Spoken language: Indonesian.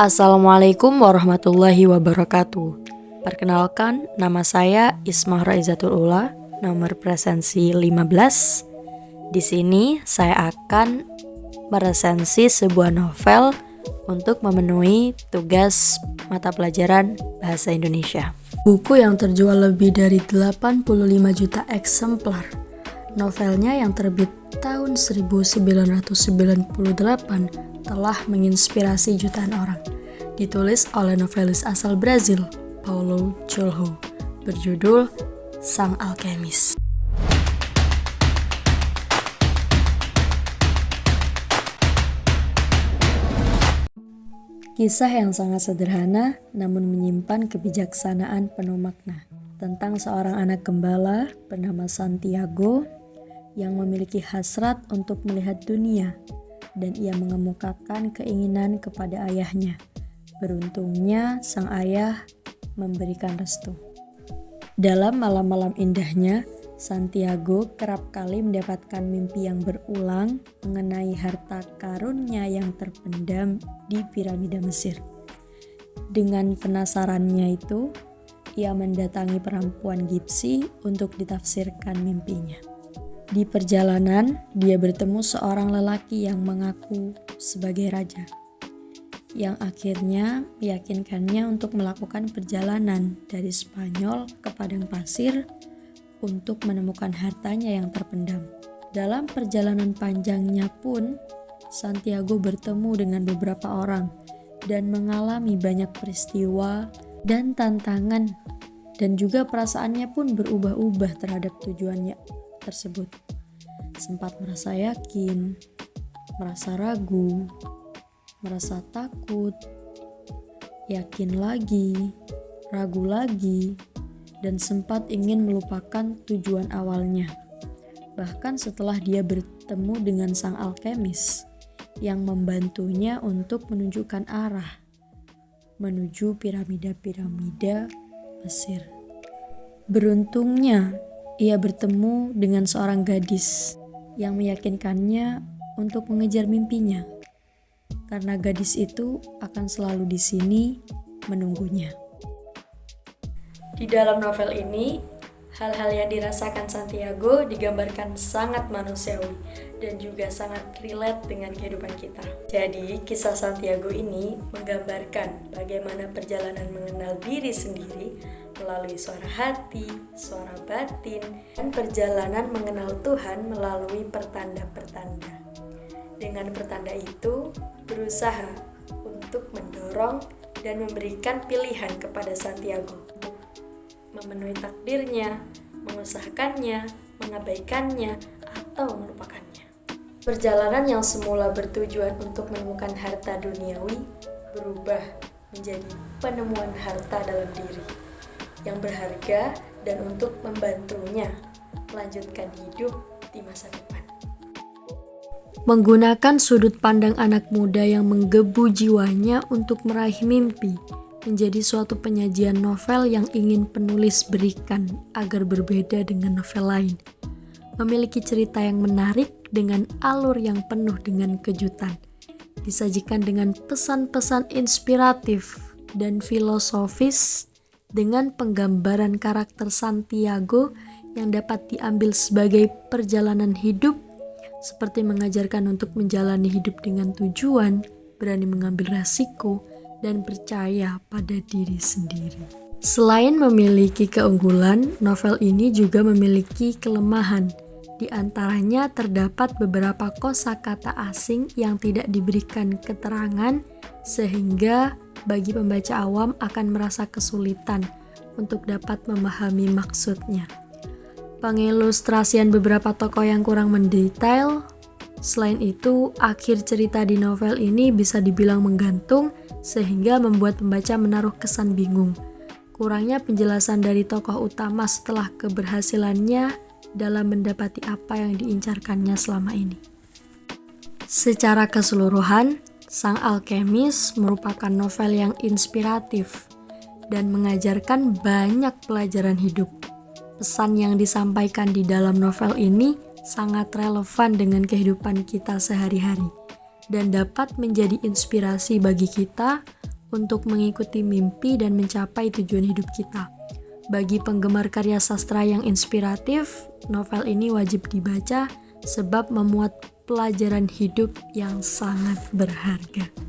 Assalamualaikum warahmatullahi wabarakatuh. Perkenalkan, nama saya Ismah Raizatul Ula, nomor presensi 15. Di sini saya akan meresensi sebuah novel untuk memenuhi tugas mata pelajaran Bahasa Indonesia. Buku yang terjual lebih dari 85 juta eksemplar. Novelnya yang terbit tahun 1998 telah menginspirasi jutaan orang. Ditulis oleh novelis asal Brazil, Paulo Coelho, berjudul Sang Alkemis. Kisah yang sangat sederhana namun menyimpan kebijaksanaan penuh makna tentang seorang anak gembala bernama Santiago yang memiliki hasrat untuk melihat dunia dan ia mengemukakan keinginan kepada ayahnya. Beruntungnya sang ayah memberikan restu. Dalam malam-malam indahnya, Santiago kerap kali mendapatkan mimpi yang berulang mengenai harta karunnya yang terpendam di piramida Mesir. Dengan penasarannya itu, ia mendatangi perempuan Gipsi untuk ditafsirkan mimpinya. Di perjalanan, dia bertemu seorang lelaki yang mengaku sebagai raja, yang akhirnya meyakinkannya untuk melakukan perjalanan dari Spanyol ke padang pasir untuk menemukan hartanya yang terpendam. Dalam perjalanan panjangnya pun, Santiago bertemu dengan beberapa orang dan mengalami banyak peristiwa dan tantangan, dan juga perasaannya pun berubah-ubah terhadap tujuannya tersebut. Sempat merasa yakin, merasa ragu, merasa takut, yakin lagi, ragu lagi, dan sempat ingin melupakan tujuan awalnya. Bahkan setelah dia bertemu dengan sang alkemis yang membantunya untuk menunjukkan arah menuju piramida-piramida Mesir. Beruntungnya, ia bertemu dengan seorang gadis yang meyakinkannya untuk mengejar mimpinya, karena gadis itu akan selalu di sini menunggunya. Di dalam novel ini, hal-hal yang dirasakan Santiago digambarkan sangat manusiawi dan juga sangat relate dengan kehidupan kita. Jadi, kisah Santiago ini menggambarkan bagaimana perjalanan mengenal diri sendiri melalui suara hati, suara batin, dan perjalanan mengenal Tuhan melalui pertanda-pertanda. Dengan pertanda itu, berusaha untuk mendorong dan memberikan pilihan kepada Santiago memenuhi takdirnya, mengusahakannya, mengabaikannya, atau melupakannya. Perjalanan yang semula bertujuan untuk menemukan harta duniawi berubah menjadi penemuan harta dalam diri yang berharga dan untuk membantunya melanjutkan hidup di masa depan. Menggunakan sudut pandang anak muda yang menggebu jiwanya untuk meraih mimpi menjadi suatu penyajian novel yang ingin penulis berikan agar berbeda dengan novel lain. Memiliki cerita yang menarik dengan alur yang penuh dengan kejutan. Disajikan dengan pesan-pesan inspiratif dan filosofis dengan penggambaran karakter Santiago yang dapat diambil sebagai perjalanan hidup, seperti mengajarkan untuk menjalani hidup dengan tujuan, berani mengambil resiko, dan percaya pada diri sendiri. Selain memiliki keunggulan, novel ini juga memiliki kelemahan. Di antaranya terdapat beberapa kosakata asing yang tidak diberikan keterangan, sehingga bagi pembaca awam akan merasa kesulitan untuk dapat memahami maksudnya. Pengilustrasian beberapa tokoh yang kurang mendetail. Selain itu, akhir cerita di novel ini bisa dibilang menggantung, sehingga membuat pembaca menaruh kesan bingung. Kurangnya penjelasan dari tokoh utama setelah keberhasilannya dalam mendapati apa yang diincarkannya selama ini. Secara keseluruhan, Sang Alkemis merupakan novel yang inspiratif dan mengajarkan banyak pelajaran hidup. Pesan yang disampaikan di dalam novel ini sangat relevan dengan kehidupan kita sehari-hari dan dapat menjadi inspirasi bagi kita untuk mengikuti mimpi dan mencapai tujuan hidup kita. Bagi penggemar karya sastra yang inspiratif, novel ini wajib dibaca sebab memuat pelajaran hidup yang sangat berharga.